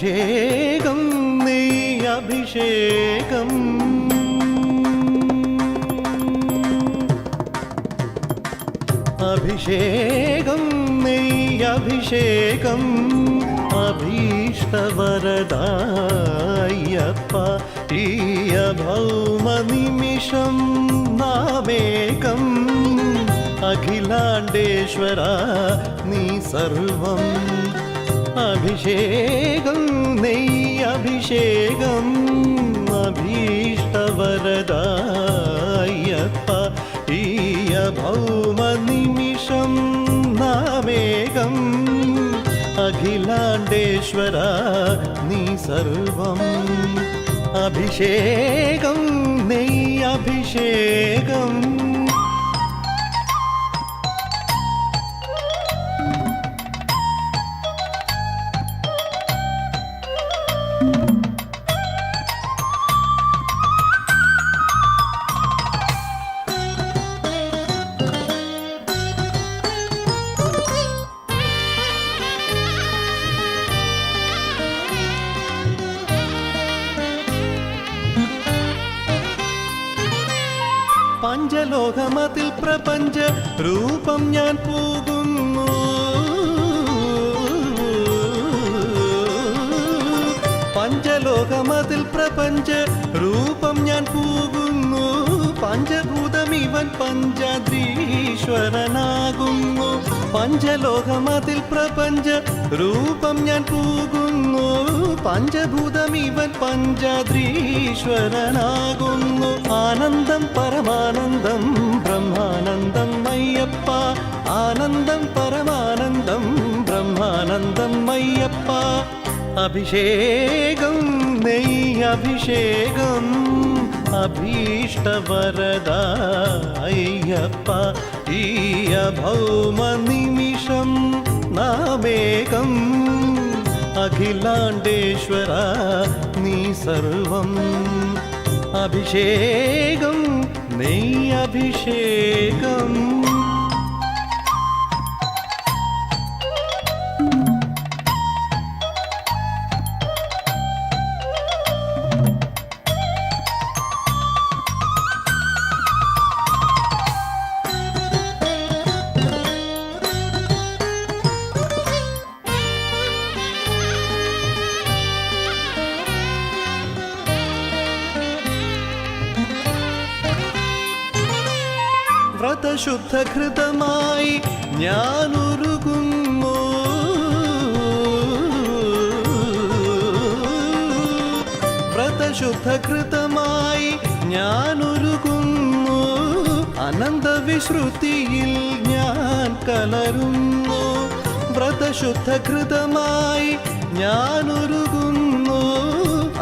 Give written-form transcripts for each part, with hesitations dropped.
അഭിഷേകം നെയ് അഭിഷേകം അഭിഷേകം നെയ് അഭിഷേകം അഭീഷ്ടവരദായപ്പ ഈയ ഭൗമനിമിഷം നാമേകം അഖിലാണ്ടേശ്വര നീ സർവം അഭിഷേകം നെയ് അഭിഷേകം അഭീഷ്ടവരദായപ്പ ഈയ ഭൗമനിമിഷം നാമേകം അഖിലാണ്ടേശ്വര നീ സർവം അഭിഷേകം നെയ് അഭിഷേകം പഞ്ചലോകമതിൽ പ്രപഞ്ച രൂപം ഞാൻ പോകുന്നു പഞ്ചലോകമതിൽ പ്രപഞ്ച രൂപം ഞാൻ പോകുന്നു പഞ്ചഭൂതമിവൻ പഞ്ചാദ്രീശ്വരനാകുന്നു പഞ്ചലോകമതിൽ പ്രപഞ്ച രൂപം ഞാൻ പോകുന്നു പഞ്ചഭൂതമിവൻ പഞ്ചാദ്രീശ്വരനാകുന്നു ആനന്ദം പരമാനന്ദം ബ്രഹ്മാനന്ദം അയ്യപ്പ ആനന്ദം പരമാനന്ദം ബ്രഹ്മാനന്ദം അയ്യപ്പ അഭിഷേകം നെയ് അഭിഷേകം അഭീഷ്ടവരദായപ്പ ഈയ ഭൗമനിമിഷം നാമേകം അഖിലാണ്ടേശ്വര നീ സർവം അഭിഷേകം നെയ് അഭിഷേകം വ്രതശുദ്ധഘൃതമായി ഞാനൊരുകുന്നു വ്രതശുദ്ധഘൃതമായി ഞാനൊരുകുന്നു അനന്തവിശ്രുതിയിൽ ഞാൻ കലരുന്നു വ്രതശുദ്ധഘൃതമായി ഞാനൊരുകുന്നു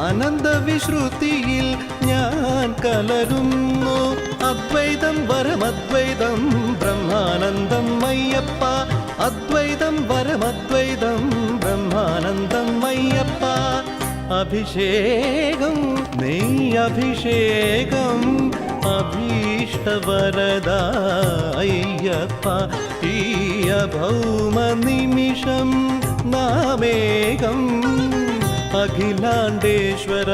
അനന്തവിശ്രുതിയിൽ ഞാൻ കലരുന്നു അദ്വൈതം വരമദ്വൈതം ബ്രഹ്മാനന്ദം അയ്യപ്പ അദ്വൈതം വരമദ്വൈതം ബ്രഹ്മാനന്ദം അയ്യപ്പ അഭിഷേകം നെയ് അഭിഷേകം അഭീഷ്ടവരദായപ്പ ഈയ ഭൗമനിമിഷം നാമേകം അഖിലാണ്ടേശ്വര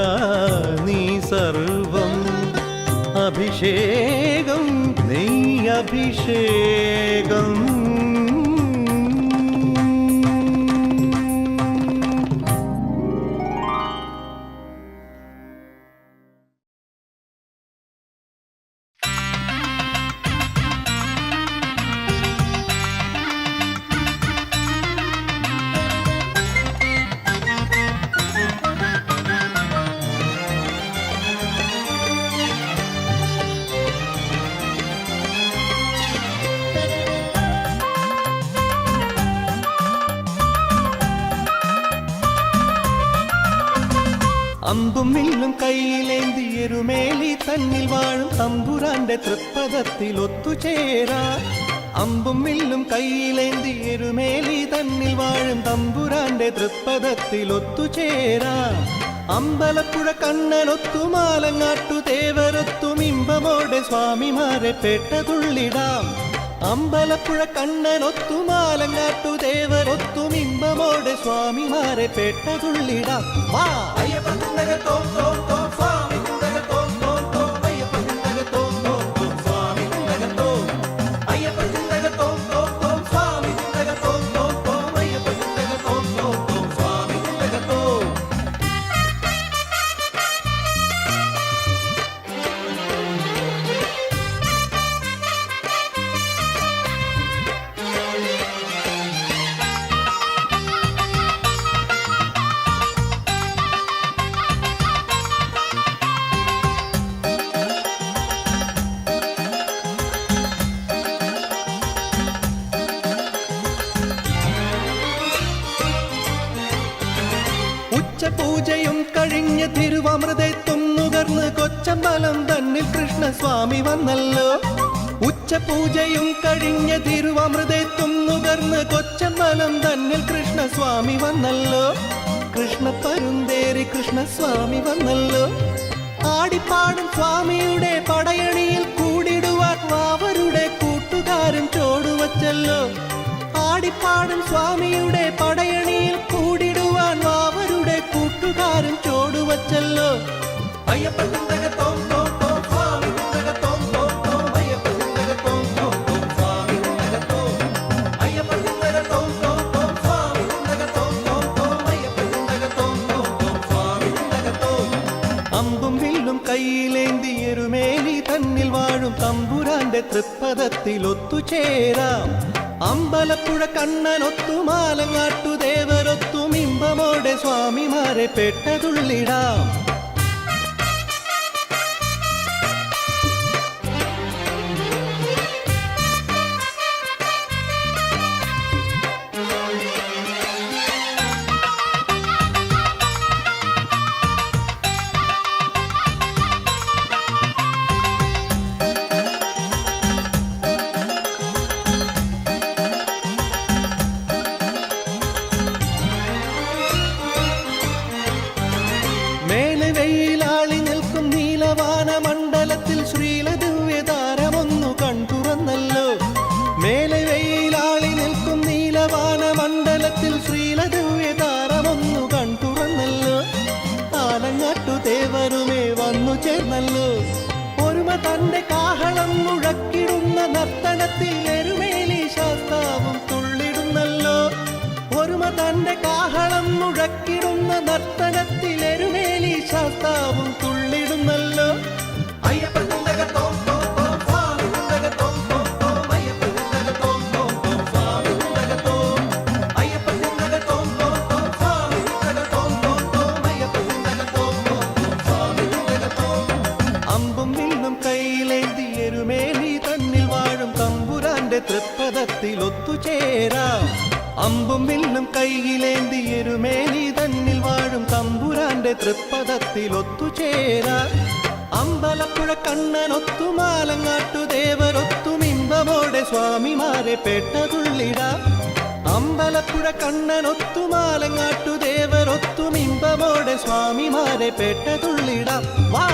നീ സർവം അഭിഷേകം നെയ് അഭിഷേകം അമ്പും വില്ലും കയ്യിലേന്തിയൊരുമേലി തന്നിൽ വാഴും തമ്പുരാന്റെ തൃപ്പദത്തിൽ ഒത്തുചേരാ അമ്പും വില്ലും കയ്യിലേന്തിയൊരുമേലി തന്നിൽ വാഴും തമ്പുരാന്റെ തൃപ്പദത്തിൽ ഒത്തുചേരാ അമ്പലപ്പുഴ കണ്ണനൊത്തുമാലങ്ങാട്ടു തേവരൊത്തും ഇമ്പമോടെ സ്വാമിമാരെ പെട്ടതുള്ളിടാം അമ്പലപ്പുഴ കണ്ണനൊത്തുമാലങ്ങാട്ടു ദേവരൊത്തും ഇമ്പമോടെ സ്വാമിമാരെ പെട്ടതുള്ളിടാം. വാ പൂജയും കഴിഞ്ഞ് തിരുവമൃതത്വം നുകർന്ന് കൊച്ചമ്പലം തന്നിൽ കൃഷ്ണസ്വാമി വന്നല്ലോ. ഉച്ചപൂജയും കഴിഞ്ഞ് തിരുവമൃതത്വം നുകർന്ന് കൊച്ചമ്പലം തന്നിൽ കൃഷ്ണസ്വാമി വന്നല്ലോ. കൃഷ്ണപ്പരുന്തേറി കൃഷ്ണസ്വാമി വന്നല്ലോ. ആടിപ്പാടും സ്വാമിയുടെ പടയണിയിൽ കൂടിടുവാൻ അവരുടെ കൂട്ടുകാരൻ ചോടുവച്ചല്ലോ. ആടിപ്പാടും സ്വാമിയുടെ പടയണിയിൽ കൂടിടുവാൻ അവരുടെ കൂട്ടുകാരൻ ചോടുവച്ചല്ലോ. അമ്പും വില്ലും കയ്യിലേന്തി എരുമേലി തന്നിൽ വാഴും തമ്പുരാന്റെ തൃപ്പദത്തിൽ ഒത്തുചേരാം. അമ്പലപ്പുഴ കണ്ണനൊത്തുമാലങ്ങാട്ടു ദേവരൊത്തും ഇമ്പമോടെ സ്വാമിമാരെ പെട്ടതുള്ളിടാം. മണ്ഡലത്തിൽ ശ്രീലദിവ്യതാരമൊന്നു കൺതുറന്നല്ലോ. മേലെ വെയിലാളി നിൽക്കും നീലവാന മണ്ഡലത്തിൽ ശ്രീലദിവ്യതാരമൊന്നു കൺതുറന്നല്ലോ. ആലങ്ങാട്ടു ദേവരുമേ വന്നു ചേർന്നല്ലോ. ഒരുമ തന്റെ കാഹളം മുഴക്കിടുന്ന നർത്തനത്തിൽ എരുമേലി ശാസ്താവും തുള്ളിടുന്നല്ലോ. ഒരുമ തന്റെ കാഹളം മുഴക്കിടുന്ന നർത്തനത്തിൽ എരുമേലി ശാസ്താവും തുള്ളിടുന്നല്ലോ. അമ്പും വില്ലും കയ്യിലേന്തി എരുമേലി തന്നിൽ വാഴും തമ്പുരാന്റെ തൃപ്പദത്തിൽ ഒത്തുചേരാം. അമ്പും വില്ലും കയ്യിലേന്തി എരുമേലി തന്നിൽ വാഴും തമ്പുരാന്റെ തൃപ്പദത്തിൽ ഒത്തുചേരാം. അമ്പലപ്പുഴ കണ്ണനൊത്തുമാലങ്ങാട്ടു ദേവരൊത്തും ഇമ്പമോടെ സ്വാമിമാരെ പെട്ടതുള്ളിടാം. അമ്പലപ്പുഴ കണ്ണനൊത്തുമാലങ്ങാട്ടു ദേവരൊത്തും ഇമ്പമോടെ സ്വാമിമാരെ പെട്ടതുള്ളിടാം. വാ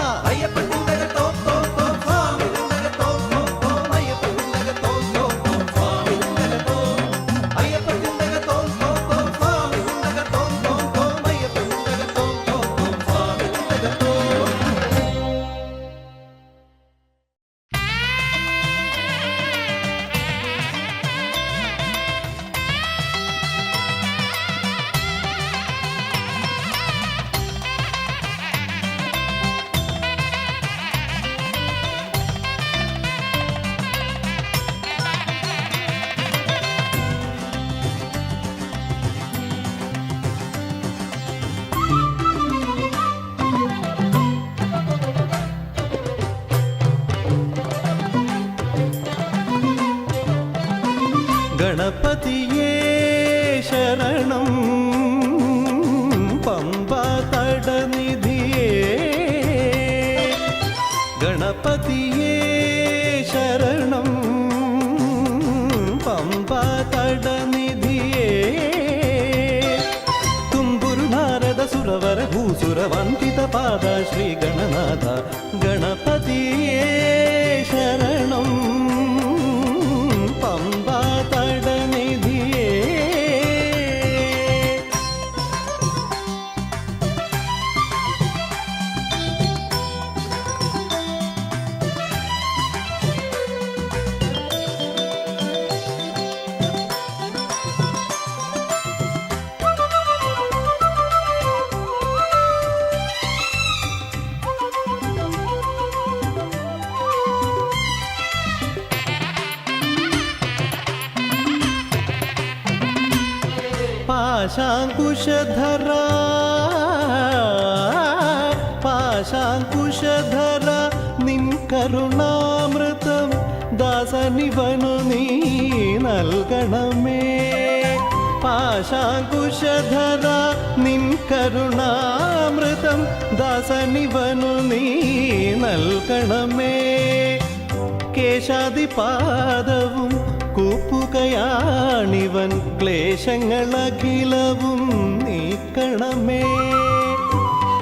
ഗണപതിയേ ശരണം പമ്പാ തടനിധിയേ. ഗണപതിയേ ശരണം പമ്പാ തടനിധിയേ. തുമ്പുരു നാരദ സുരവര ഭൂസുര വന്ദിത പാദ ശ്രീ ഗണനാഥ. ഗണപതിയേ ശരണം പാശാങ്കുശധരാ പാശാങ്കുശധരാ നിൻ കരുണാമൃതം ദാസനിവനു നീ നൽകണമേ. പാശാങ്കുശധരാ നിൻ കരുണാമൃതം ദാസനിവനു നീ നൽകണമേ. കേശാദിപാദവും കൂപ്പുകയാണിവൻ ക്ലേശങ്ങളഖിലവും നീക്കണമേ.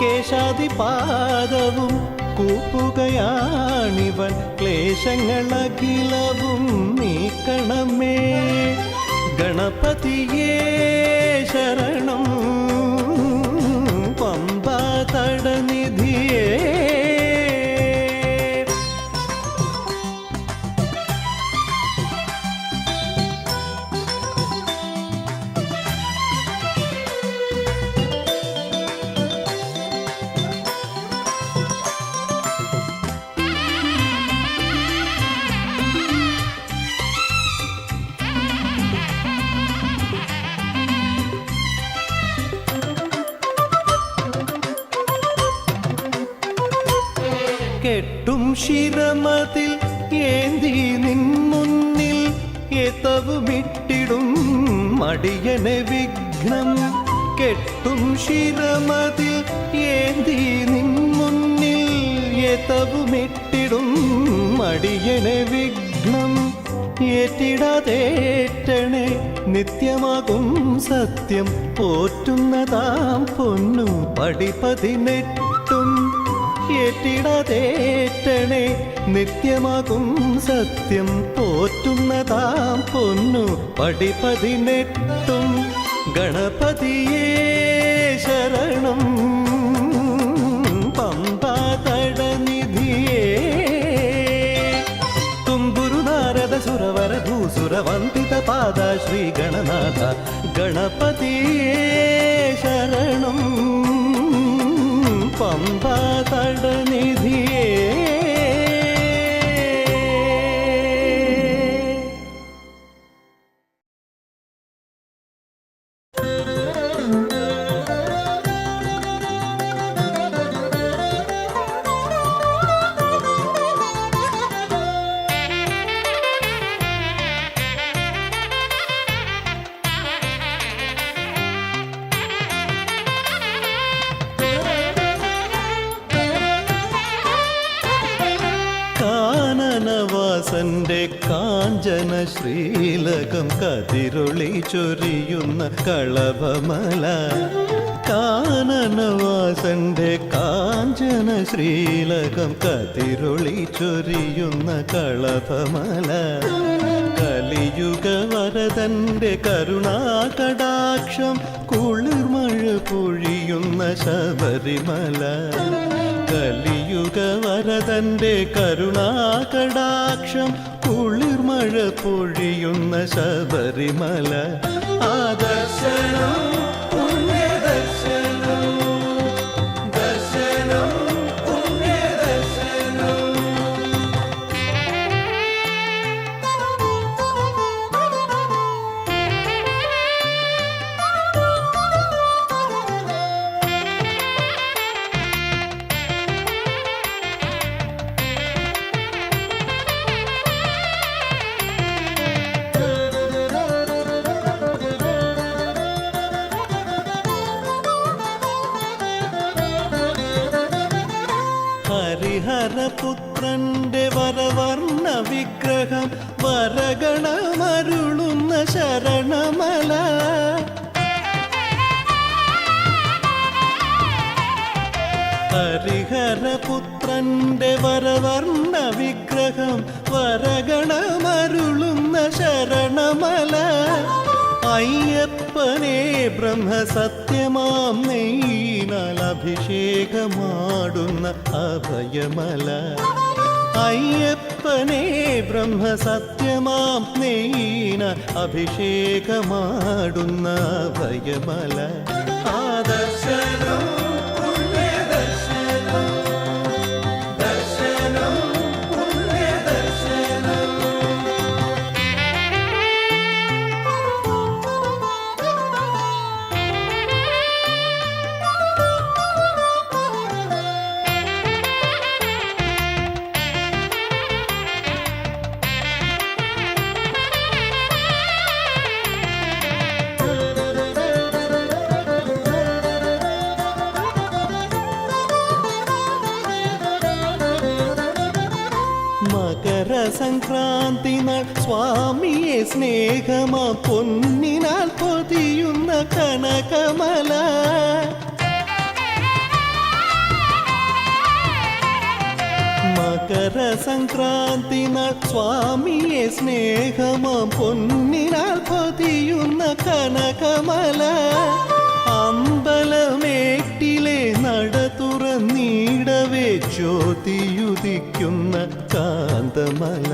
കേശാദിപാദവും കൂപ്പുകയാണിവൻ ക്ലേശങ്ങളഖിലവും നീക്കണമേ. ഗണപതിയേ ശരണം പമ്പാ തടനിധിയേ. കെട്ടും ശിരമതിൽ ഏന്തി നിൻ മുന്നിൽ എതവുമിട്ടിടും മടിയനെ വിഘ്നം. കെട്ടും ശിരമതിൽ ഏന്തി നിൻ മുന്നിൽ എതവുമിട്ടിടും മടിയനെ വിഘ്നം. ഏറ്റിടാതേറ്റണേ നിത്യമാകും സത്യം പോറ്റുന്നതാം പൊന്നു പടിപതിനെട്ടും. ഏറ്റിടാതേറ്റണേ നിത്യമാകും സത്യം പോറ്റുന്നതാം പൊന്നു പടിപതിനെട്ടും. ഗണപതിയേ ശരണം പമ്പാ തടനിധിയേ. തുമ്പുരു നാരദ സുരവര ഭൂസുര വന്ദിത പാദ ശ്രീ ഗണനാഥ ഗണപതിയേ ശരണം പമ്പാ തടനിധിയേ. കാനനവാസന്റെ കാഞ്ചന ശ്രീലകം കതിരൊളി ചൊരിയുന്ന കളഭമല. കാനനവാസന്റെ കാഞ്ചന ശ്രീലകം കതിരൊളി ചൊരിയുന്ന കളഭമല. കലിയുഗ വരദന്റെ കരുണാകടാക്ഷം കുളിർമഴ പൊഴിയുന്ന ശബരിമല. കലിയുഗ വരദന്റെ കരുണാകടാക്ഷം കുളിർമഴ പൊഴിയുന്ന ശബരിമല. ആദർശനം പുണ്യദർശനം ദർശനം പുണ്യദർശനം. ഹരിഹരപുത്രന്റെ വരവർണ്ണ വിഗ്രഹം വരഗണമരുളുന്ന ശരണമല. ഹരിഹരപുത്രന്റെ വരവർണ്ണ വിഗ്രഹം വരഗണമരുളുന്ന ശരണമല. അയ്യപ്പനെ ബ്രഹ്മസത്യമാം നെയ്യിനാൽ അഭിഷേകമാടുന്ന അഭയമല. അയ്യപ്പനെ ബ്രഹ്മസത്യമാം നെയ്യിനാൽ അഭിഷേകമാടുന്ന അഭയമല. ആദർശനം പുണ്യദർശനം ദർശനം പുണ്യദർശനം. സംക്രാന്തി നാൾ സ്വാമിയെ സ്നേഹമാ പൊന്നിനാൽ പൊതിയുന്ന കനകമല. മകര സംക്രാന്തി നാൾ സ്വാമിയെ സ്നേഹമാ പൊന്നിനാൽ പൊതിയുന്ന കനകമല. അമ്പലമേട്ടിലെ നട തുറന്നിടവേ ജ്യോതിയുദിക്കുന്ന കാന്തമല.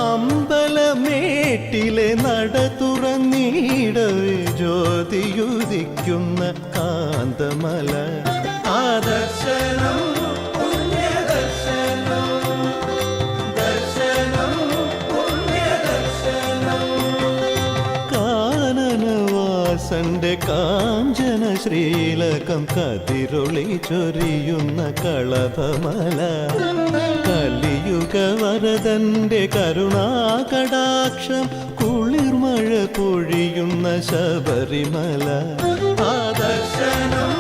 അമ്പലമേട്ടിലെ നട തുറന്നിടവേ ജ്യോതിയുദിക്കുന്ന കാന്തമല. ആദർശനം സന്റെ കാഞ്ചന ശ്രീലകം കതിരൊളി ചൊരിയുന്ന കളഭമല. കലിയുഗ വരദന്റെ കരുണാകടാക്ഷം കുളിർമഴ പൊഴിയുന്ന ശബരിമല. ആദർശനം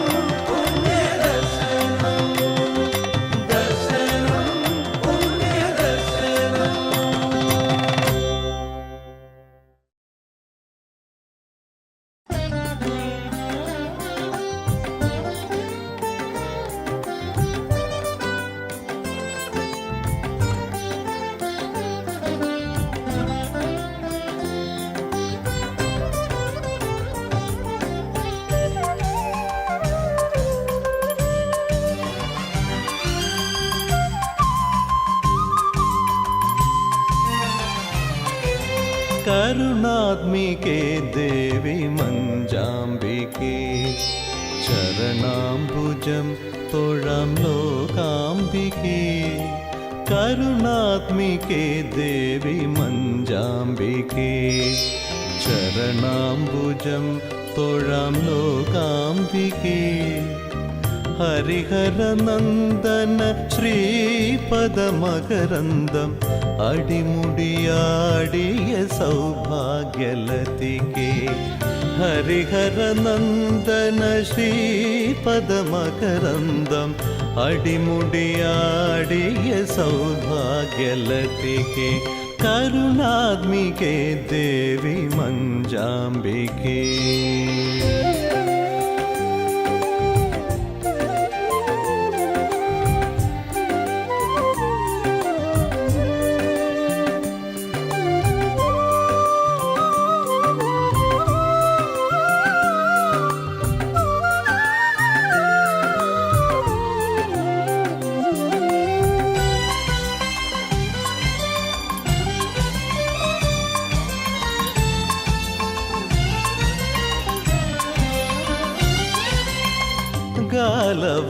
കരുണാത്മികേ ദേവി മഞ്ജാംബികേ ചരണാംബുജം തൊഴാം ലോകാംബികേ. കരുണാത്മികേ ദേവി മഞ്ജാംബികേ ചരണാംബുജം തൊഴാം ലോകാംബികേ. ഹരിഹരനന്ദന ശ്രീപദമകരന്ദം അടിമുടിയാടിയ സൗഭാഗ്യലതികേ. ഹരിഹരനന്ദന ശ്രീപദമകരന്ദം അടിമുടിയാടിയ സൗഭാഗ്യലതികേ. കരുണാത്മികേ ദേവി മഞ്ജാംബികേ.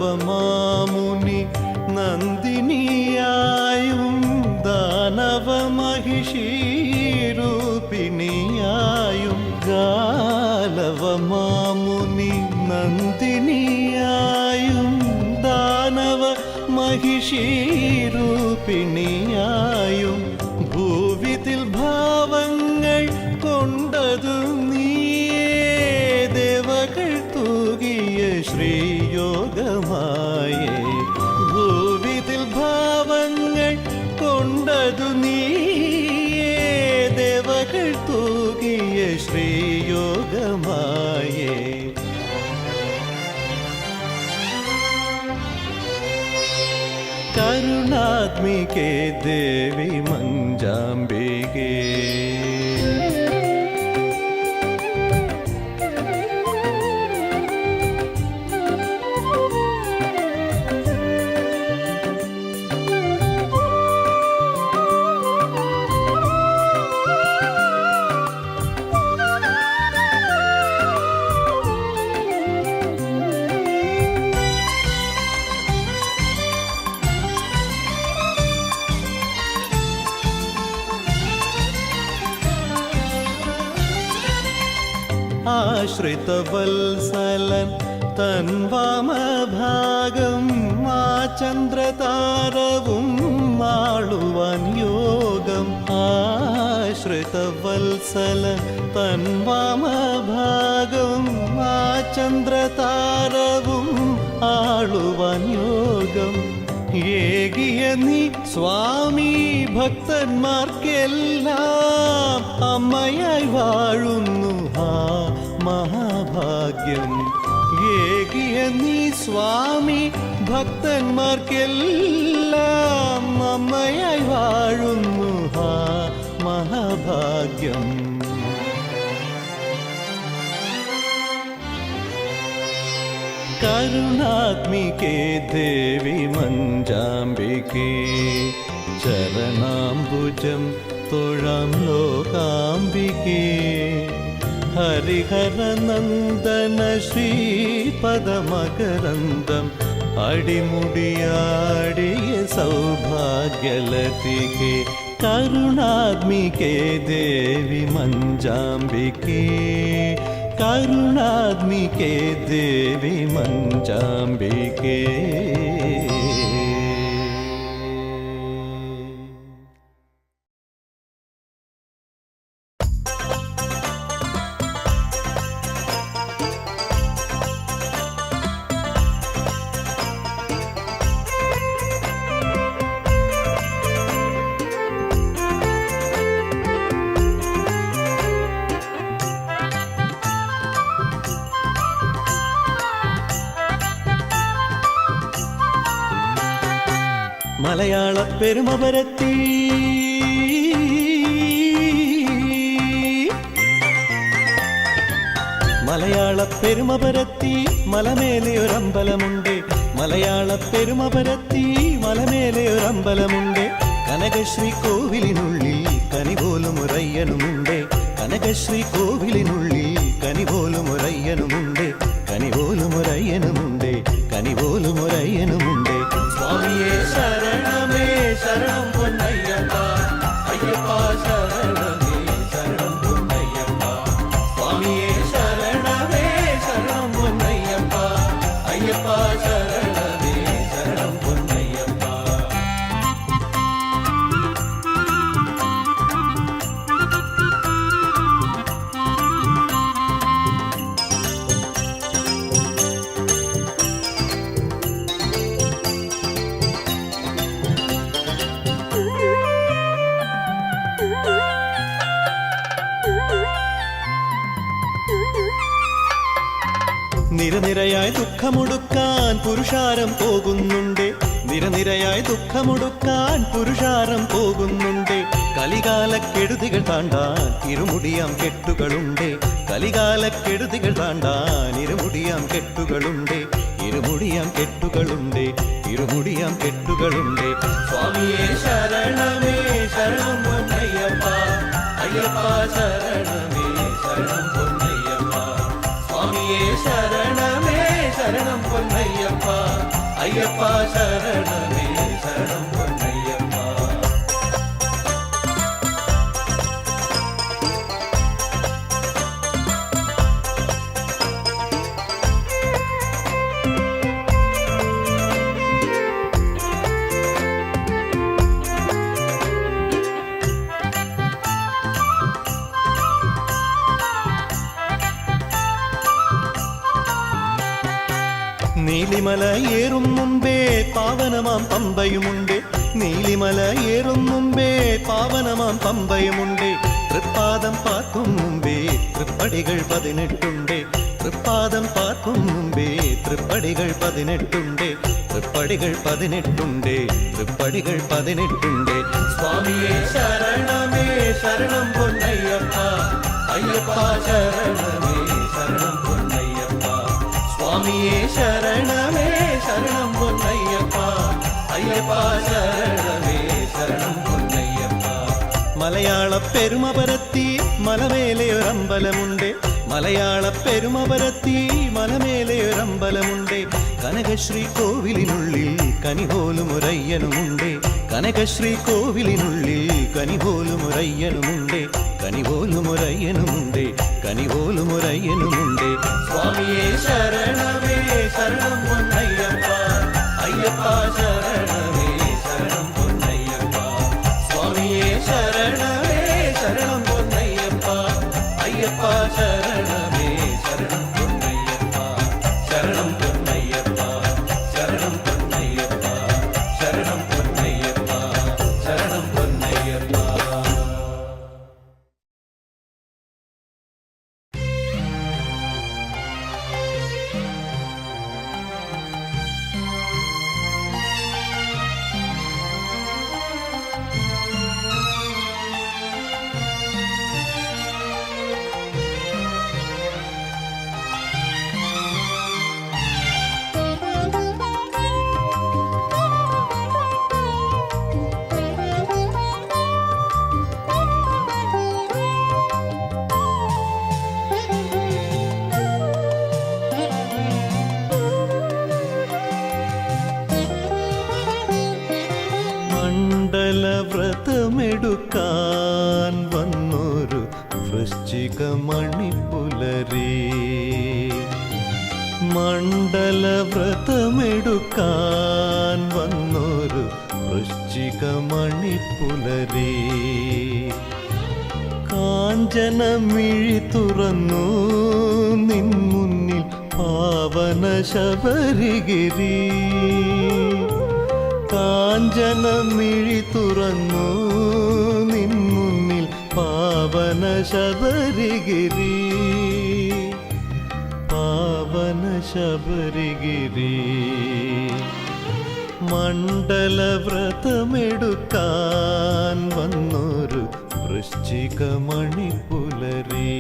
ഗാലവമാമുനി നന്ദിനിയായും ദാനവ മഹിഷീരൂപിണിയായും. ഗാലവമാമുനി നന്ദിനിയായും ദാനവ മഹിഷീരൂപിണിയായും. ഭൂവിതിൽ ഭാവങ്ങൾ കൊണ്ടതു നീയേ ദേവകൾ തൂകിയ ശ്രീയോഗമായേ. ഭൂവിതിൽ ഭാവങ്ങൾ കൊണ്ടതു നീയേ ദേവകൾ തൂകിയ ശ്രീയോഗമായേ. കരുണാത്മികേ ദേവി മഞ്ജാംബികേ. ആശ്രിതവത്സലൻ തൻവാമഭാഗം ആ ചന്ദ്രതാരവും ആളുവാൻ യോഗം. ആശ്രിതവത്സലൻ തൻവാമഭാഗം ആ ചന്ദ്രതാരവും ആളുവാൻ യോഗം. ഏകിയ നീ സ്വാമി ഭക്തന്മാർക്കെല്ലാം അമ്മയായി വാഴുന്നു ആ മഹാഭാഗ്യം. ഏകിയ നീ സ്വാമി ഭക്തന്മാർക്കെല്ലാം അമ്മയായി വാഴുന്നു ആ മഹാഭാഗ്യം. കരുണാത്മികേ ദേവി മഞ്ജാംബികേ ചരണാംബുജം തൊഴാം ലോകാംബികേ. ഹരിഹരനന്ദന ശ്രീപദമകരന്ദം അടിമുടിയാടിയ സൗഭാഗ്യലതികേ. കരുണാത്മികേ ദേവി മഞ്ജാംബികേ കരുണാത്മികേ ദേവി മഞ്ജാംബികേ. മലയാള പെരുമ പരത്തി മലയാള പെരുമ പരത്തി മലമേലെ ഒരമ്പലമുണ്ട്. മലയാള പെരുമ പരത്തി മലമേലെ ഒരമ്പലമുണ്ട്. കനകശ്രീ കോവിലിനുള്ളിൽ കനി പോലും ഒരയ്യനുമുണ്ട്. കനകശ്രീ കോവിലിനുള്ളിൽ കനി പോലും ഒരയ്യനുമുണ്ട്. കനി പോലും ഒരയ്യനുമുണ്ട്. കനി പോലും ഒരയ്യനുമുണ്ട്. സ്വാമിയേ ശരണമേ ശരണം പൊന്നയ്യപ്പ അയ്യപ്പ ശരണമേ ശരണം പൊന്നയ്യപ്പ. സ്വാമിയേ ശരണമേ ശരണം പൊന്നയ്യപ്പ അയ്യപ്പ ശരണമേ ശരണം പൊന്നയ്യപ്പ. നിരനിരയായി ദുഃഖമൊടുക്കാൻ പുരുഷാരം പോകുന്നുണ്ട്. നിരനിരയായി ദുഃഖമൊടുക്കാൻ പുരുഷാരം പോകുന്നുണ്ട്. കലികാലക്കെടുതികൾ താണ്ടാൻ ഇരുമുടിയാം കെട്ടുകളുണ്ട്. കലികാലക്കെടുതികൾ താണ്ടാൻ ഇരുമുടിയാം കെട്ടുകളുണ്ട്. ഇരുമുടിയാം കെട്ടുകളുണ്ട്. ഇരുമുടിയാം കെട്ടുകളുണ്ട്. സ്വാമിയേ ശരണമേ ശരണം പൊന്നയ്യപ്പ അയ്യപ്പ ശരണമേ ശരണം പൊന്നയ്യപ്പ. സ്വാമിയേ ശരണമേ ശരണം പൊന്നയ്യപ്പ അയ്യപ്പ ശരണമേ ശരണം പൊന്നയ്യപ്പ. നീലിമല ഏറും മുമ്പേ പാവനമാം പമ്പയുമുണ്ട്. നീലിമല ഏറും മുമ്പേ പാവനമാം പമ്പയുമുണ്ട്. തൃപ്പാദം പാർക്കും മുമ്പേ തൃപ്പടികൾ 18. തൃപ്പാദം പാർക്കും മുമ്പേ തൃപ്പടികൾ 18. തൃപ്പടികൾ 18. തൃപ്പടികൾ 18. സ്വാമിയേ ശരണമേ ശരണം പൊന്നയ്യപ്പ അയ്യപ്പ ശരണമേ ശരണം പൊന്നയ്യപ്പ. സ്വാമിയേ ശരണമേ ശരണം പൊന്നയ്യപ്പ അയ്യപ്പ ശരണമേ ശരണം പൊന്നയ്യപ്പ. മലയാള പെരുമ പരത്തി മലമേലെ ഒരമ്പലമുണ്ട്. മലയാള പെരുമ പരത്തി മലമേലെ ഒരമ്പലമുണ്ട്. കനകശ്രീ കോവിലിനുള്ളിൽ കനി പോലും ഒരയ്യനുമുണ്ട്. കനകശ്രീ കോവിലിനുള്ളിൽ കനി പോലും ഒരയ്യനുമുണ്ട്. കനി പോലും ഒരയ്യനുമുണ്ട്. കനി പോലും ഒരയ്യനുമുണ്ട്. സ്വാമിയേ ശരണമേ ശരണം പൊന്നയ്യപ്പ അയ്യപ്പ ശരണമേ ശരണം പൊന്നയ്യപ്പ. സ്വാമിയേ ശരണമേ ശരണം പൊന്നയ്യപ്പ അയ്യപ്പ ശരണമേ ശരണം പൊന്നയ്യപ്പ. ശരണം പൊന്നയ്യപ്പ ശരണം പൊന്നയ്യപ്പ ശരണം പൊന്നയ്യപ്പ. വ്രതമെടുക്കാൻ വന്നൊരു വൃശ്ചിക മണിപ്പുലരി. മണ്ഡല വ്രതമെടുക്കാൻ വന്നൊരു വൃശ്ചിക മണിപ്പുലരി. കാഞ്ചനമിഴി തുറന്നു നിൻ മുന്നിൽ പാവന ശബരിഗിരി. കാഞ്ചനമിഴി തുറന്നു നിൻ മുന്നിൽ പാവന ശബരിഗിരി. പാവന ശബരിഗിരി. മണ്ഡല വ്രതമെടുക്കാൻ വന്നൊരു വൃശ്ചിക മണിപ്പുലരി.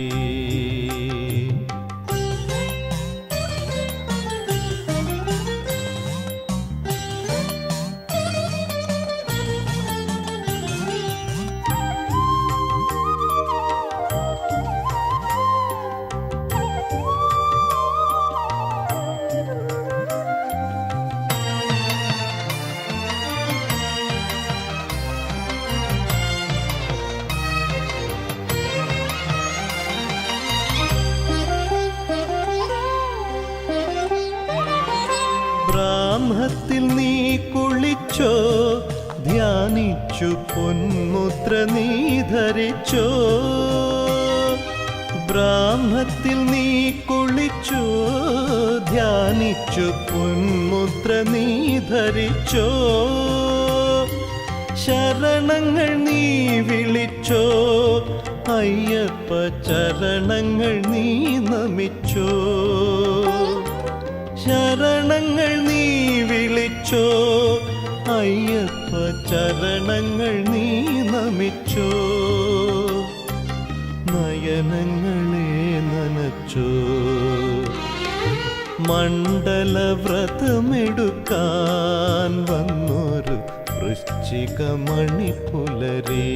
ബ്രാഹ്മത്തിൽ നീ കുളിച്ചോ, ധ്യാനിച്ചു പൊന്മുദ്ര നീ ധരിച്ചോ. ബ്രാഹ്മത്തിൽ നീ കുളിച്ചോ, ധ്യാനിച്ചു പൊന്മുദ്ര നീ ധരിച്ചോ. ശരണങ്ങൾ നീ വിളിച്ചോ, അയ്യപ്പ ചരണങ്ങൾ നീ നമിച്ചോ. ശരണങ്ങൾ നീ വിളിച്ചോ, അയ്യപ്പ ചരണങ്ങൾ നീ നമിച്ചോ. നയനങ്ങളെ നനച്ചോ. മണ്ഡല വ്രതമെടുക്കാൻ വന്നൊരു വൃശ്ചിക മണിപ്പുലരി.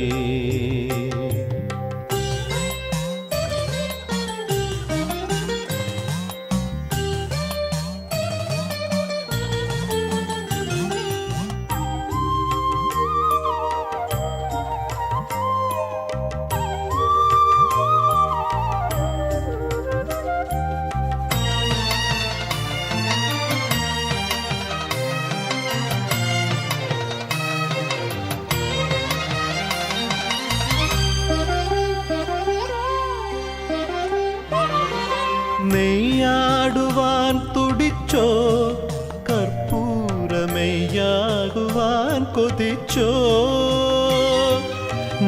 നെയ്യാടുവാൻ തുടിച്ചോ, കർപ്പൂരമെയ്യാകുവാൻ കൊതിച്ചോ.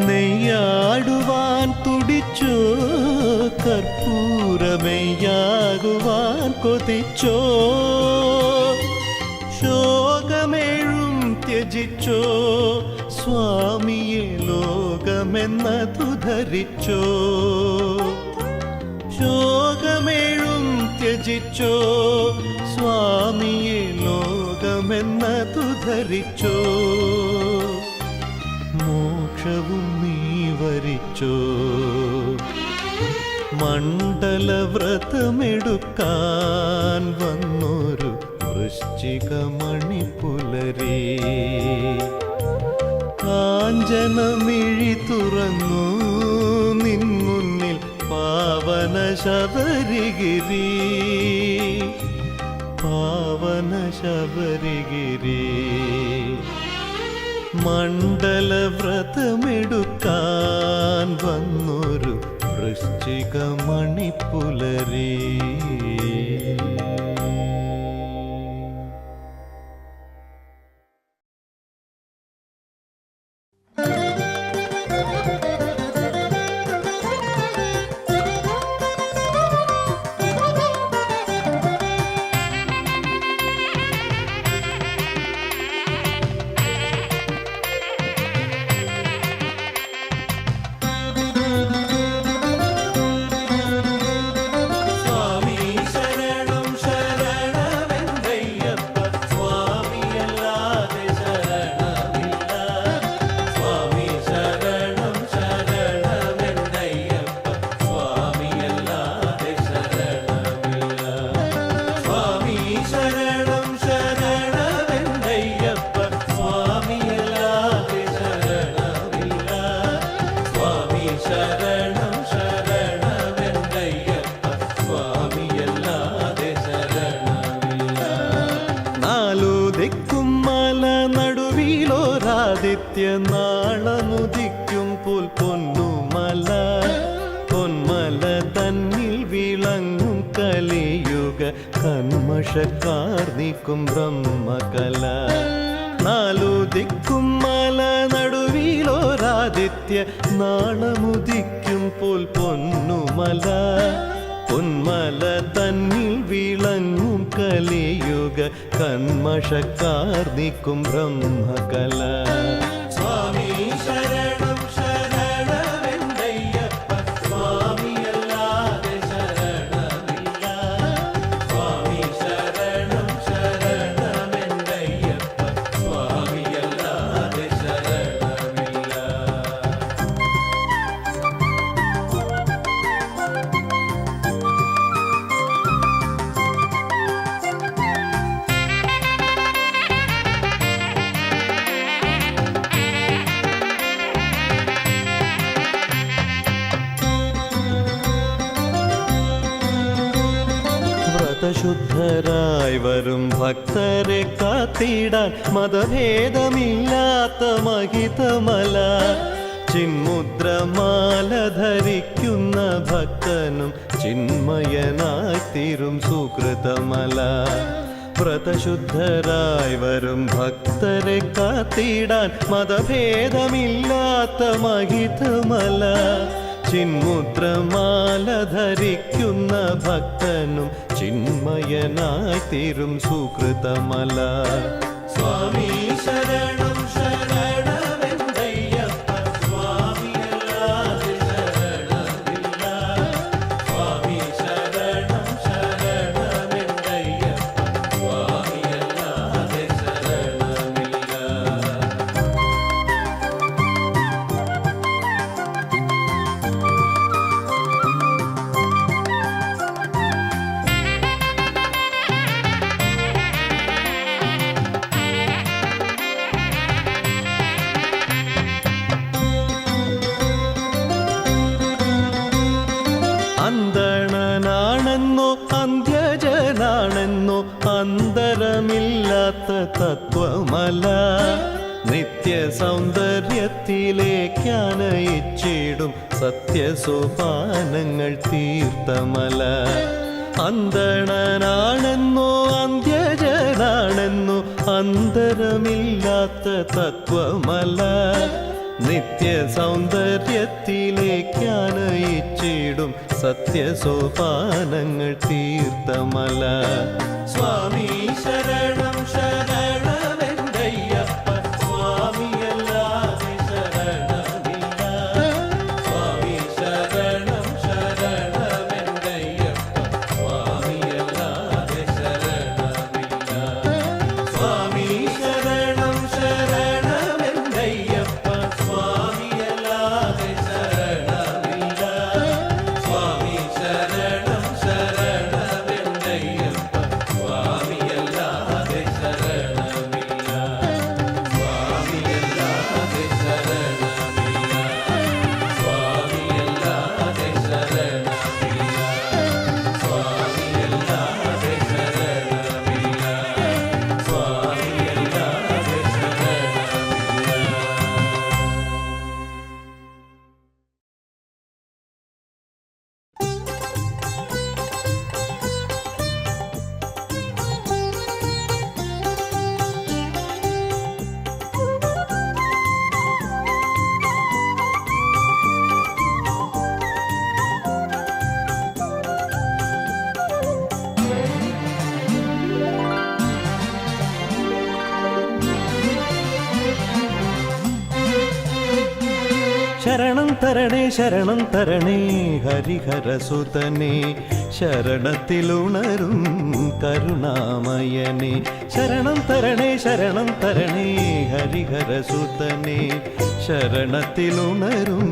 നെയ്യാടുവാൻ തുടിച്ചോ, കർപ്പൂരമെയ്യാകുവാൻ കൊതിച്ചോ. ശോകമേഴും ത്യജിച്ചോ, സ്വാമിയെ ലോകമെന്നതു ധരിച്ചോ. ശോകമേഴും ത്യജിച്ചോ, സ്വാമിയെ ലോകമെന്നതു ധരിച്ചോ. മോക്ഷവും നീ വരിച്ചോ. മണ്ഡല വ്രതമെടുക്കാൻ വന്നൊരു വൃശ്ചിക മണിപ്പുലരി. കാഞ്ചനമിഴി തുറന്നു നിൻ മുന്നിൽ പാവന ശബരിഗിരി. പാവന ശബരിഗിരി. മണ്ഡല വ്രതമെടുക്കാൻ വന്നൊരു വൃശ്ചിക മണിപ്പുലരി. സ്വാമി ശരണം ദിക്കും മല നടുവിലോരാദിത്യ നാളമുദിക്കും പോൽ പൊന്നുമല പൊന്മല തന്നിൽ വിളങ്ങും കലിയുഗ കന്മഷക്കാർ നീക്കും ബ്രഹ്മകല നാലു ദിക്കും മല നടുവിലോരാദിത്യ നാളമുദിക്കും പോൽ പൊന്നുമല പൊന്മല തന്നിൽ വിളങ്ങും കലിയുഗ കന്മഷക്കാർ നീക്കും ബ്രഹ്മകല സ്വാമി ശരണം ശരണമെന്തയ്യപ്പ സ്വാമിയല്ലാതെ ശരണമില്ല സ്വാമി ശരണം ശരണമെന്തയ്യപ്പ സ്വാമിയല്ലാതെ ശരണമില്ല. വ്രതശുദ്ധരായി വരും ഭക്തരെ കാത്തിടാൻ മതഭേദമില്ലാത്ത മഹിതമല ചിന്മുദ്രമാല ധരിക്കുന്ന ഭക്തനും ചിന്മയനായി തീരും സുകൃതമല വ്രതശുദ്ധരായി വരും ഭക്തരെ കാത്തിടാൻ മതഭേദമില്ലാത്ത മഹിതമല ചിന്മുദ്രമാല ധരിക്കുന്ന ഭക്തനും ചിന്മയനായി തീരും സുകൃതമല സ്വാമി ശരണം ശരണമെന്തയ്യപ്പ സ്വാമിയല്ലാതെ ശരണമില്ല സ്വാമി ശരണം ശരണമെന്തയ്യപ്പ സ്വാമിയല്ലാതെ ശരണമില്ല. അന്തണനാണെന്നോ അന്ത്യജനാണെന്നോ അന്തരമില്ലാത്ത തത്വമല നിത്യ സൗന്ദര്യത്തിലേക്കാനയിച്ചിടും സത്യസോപാനങ്ങൾ തീർത്ഥമല അന്തണനാണെന്നോ അന്ത്യജനാണെന്നോ അന്തരമില്ലാത്ത തത്വമല നിത്യ സൗന്ദര്യത്തിലേക്കാനയിച്ചിടും സത്യസോപാനങ്ങൾ തീർത്ഥമല സ്വാമി ശരണം ശരണമെന്തയ്യപ്പ സ്വാമിയല്ലാതെ ശരണമില്ല സ്വാമി ശരണം ശരണമെന്തയ്യപ്പ സ്വാമിയല്ലാതെ ശരണമില്ല സ്വാമി ശരണം ശരണമെന്തയ്യപ്പ സ്വാമിയല്ലാതെ ശരണമില്ല സ്വാമി ശരണം ശരണമെന്തയ്യപ്പ സ്വാമിയല്ലാതെ ശരണമില്ല സ്വാമിയല്ലാതെ ശരണമില്ല സ്വാമിയല്ലാതെ ശരണമില്ല സ്വാമിയല്ലാതെ ശരണമില്ല സ്വാമിയല്ലാതെ ശരണം തരണേ ഹരിഹരസുതനേ ശരണത്തിലുണരും കരുണാമയനേ ശരണം തരണേ ഹരിഹരസുതനേ ശരണത്തിലുണരും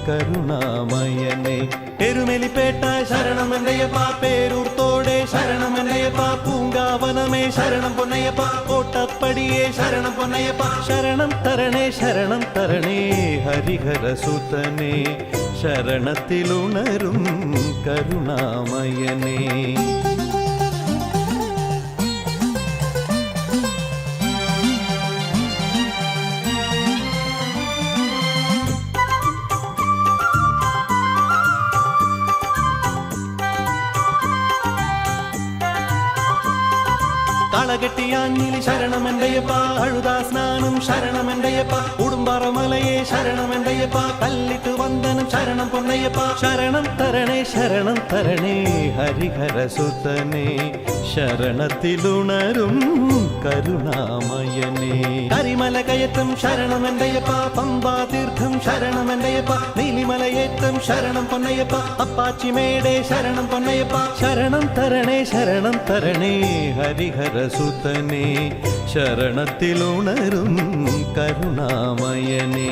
കരുണാമയനേ എരുമെലിപ്പേട്ട ശരണമെന്നയ്യപ്പ പേരൂർത്തോടെ ശരണമെന്നയ്യപ്പ പൂങ്കാവനമേ ശരണം പൊന്നയ്യപ്പ കോട്ടപ്പടിയേ ശരണം പൊന്നയ്യപ്പ ശരണം തരണേ ഹരിഹരസുതനേ ശരണത്തിലുണരും കരുണാമയനേ പടിയാഞ്ഞിലി ശരണമെൻ്റെയപ്പ അഴുതാ സ്നാനം ശരണമെൻ്റെയപ്പ ഉടുമ്പാറമലയെ ശരണമെൻ്റെയപ്പ കല്ലിട്ട് വന്ദനം ശരണം പൊന്നയ്യപ്പ ശരണം തരണേ ഹരിഹരസുതനെ ശരണത്തിലുണരും കരുണാമയനേ കരിമല കയറ്റം ശരണമെൻ്റെയപ്പ പമ്പാ തീർത്ഥം ശരണമെൻ്റെയപ്പ നീലിമലയേറ്റം ശരണം പൊന്നയ്യപ്പ അപ്പാച്ചിമേടെ ശരണം പൊന്നയ്യപ്പ ശരണം തരണേ ഹരിഹരസുതനെ ശരണത്തിലുണരും കരുണാമയനേ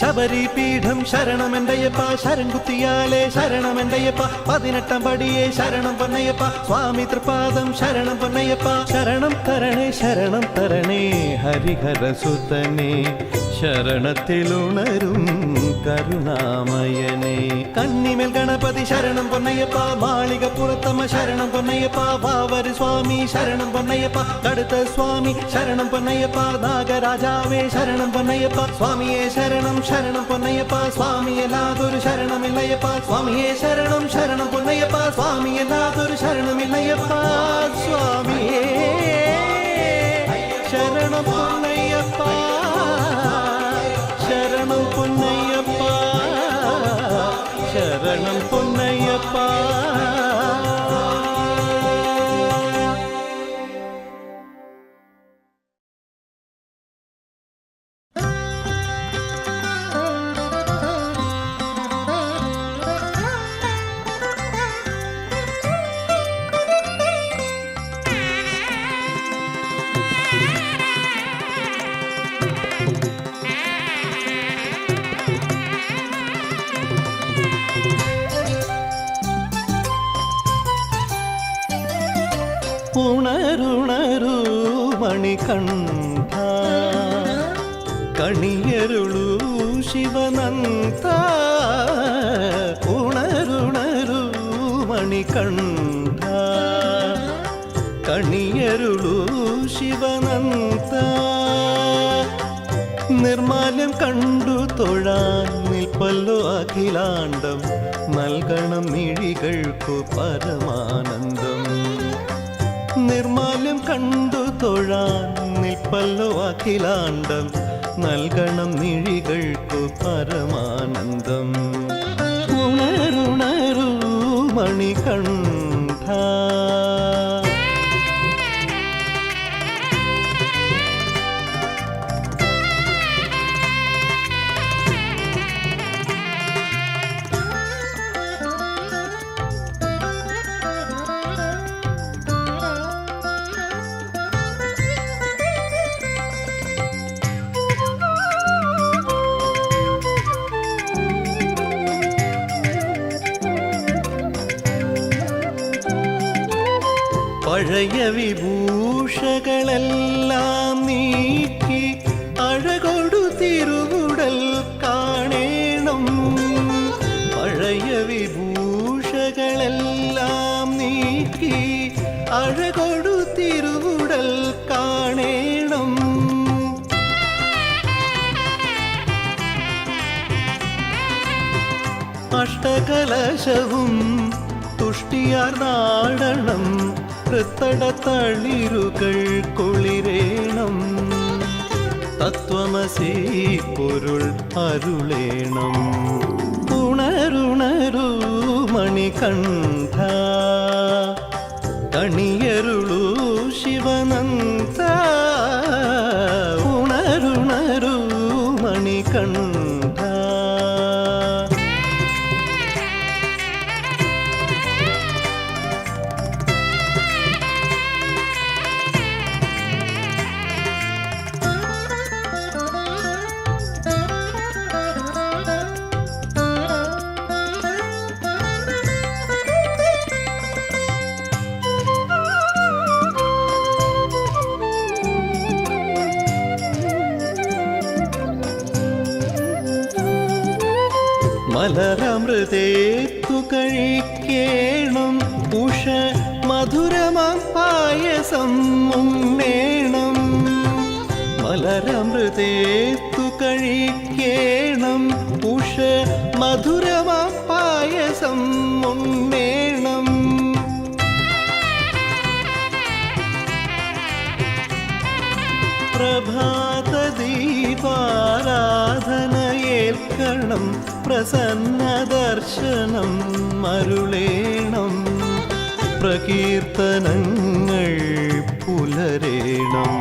ശബരിപീഠം ശരണമെൻ്റെയപ്പ ശരംകുത്തിയാലേ ശരണമെൻ്റെയപ്പ 18-ാം പടിയെ ശരണം പൊന്നയ്യപ്പ സ്വാമി തൃപാദം ശരണം പൊന്നയ്യപ്പ ശരണം തരണേ ഹരിഹരസുതനെ ശരണത്തിലുണരും കരുണാമയനേ കന്നിമേൽ ഗണപതി ശരണം പൊന്നയ്യപ്പ മാളികപ്പുറത്തമ്മ ശരണം പൊന്നയ്യപ്പ വാവര് സ്വാമി ശരണം പൊന്നയ്യപ്പ കടുത്ത സ്വാമി ശരണം പൊന്നയ്യപ്പ നാഗരാജാവേ ശരണം പൊന്നയ്യപ്പ സ്വാമിയെ ശരണം പൊന്നയ്യപ്പ സ്വാമിയല്ലാതൊരു ശരണമില്ലയ്യപ്പ സ്വാമിയെ ശരണം പൊന്നയ്യപ്പ സ്വാമിയല്ലാതൊരു ശരണമില്ലയ്യപ്പ സ്വാമിയേ ശരണം പൊന്നയ്യപ്പ ശരണം പൊന്നയ്യപ്പ ശരണം പൊന്നയ്യപ്പ ഉണരുണരു മണികണ്ഠ കണിയരുളു ശിവനന്ത ഉണരുണരു മണികണ്ഠ കണിയരുളു ശിവനന്ത നിർമാല്യം കണ്ടു തൊഴാൻ നിൽപ്പല്ലോ അഖിലാണ്ടം നൽകണം മിഴികൾക്കു പരമാനന്ദം നിർമാല്യം കണ്ടു തൊഴാൻ നിൽപ്പല്ലോ അഖിലാണ്ടം നൽകണം മിഴികൾക്കു പരമാനന്ദം ഉണരുണരു മണികണ്ഠ പഴയ വിഭൂഷകളെല്ലാം നീക്കി അഴകൊടു തിരുവുടൽ കാണേണം പഴയ വിഭൂഷകളെല്ലാം നീക്കി അഴകൊടു തിരുവുടൽ കാണേണം അഷ്ടകലശവും തുഷ്ടിയാർ നാടണം തളിരുകൾ കുളിരേണം തത്വമസി പൊരുൾ അരുളേണം ഉണരുണരു മണികണ്ഠ കണിയരുളു ശിവനന്ത ഉണരുണരു മണികണ്ഠ മലരമൃതേത്തു കഴിക്കേണം ഉഷ മധുരമാം പായസം ഉണ്ണേണം മലരമൃതേത്തു കഴിക്കേണം ഉഷ മധുരമാം പായസം ഉണ്ണേണം പ്രഭാത ദീപാരാധനയേൽക്കണം പ്രസന്ന ദർശനം അരുളേണം പ്രകീർത്തനങ്ങൾ പുലരേണം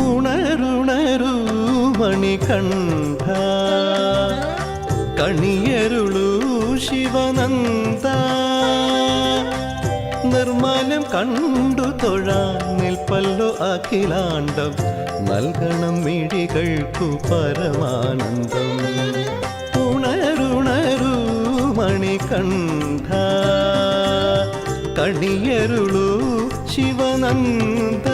ഉണരുണരൂ മണികണ്ഠ കണിയരുളൂ ശിവനന്ദ നിർമ്മലം കണ്ടു തൊഴാൻ നിൽപ്പല്ലോ അഖിലാണ്ടം നൽകണം മിഴികൾക്കു പരമാനന്ദം ഉണരുണരൂ മണികണ്ഠ കണിയരുളൂ ശിവനന്ദ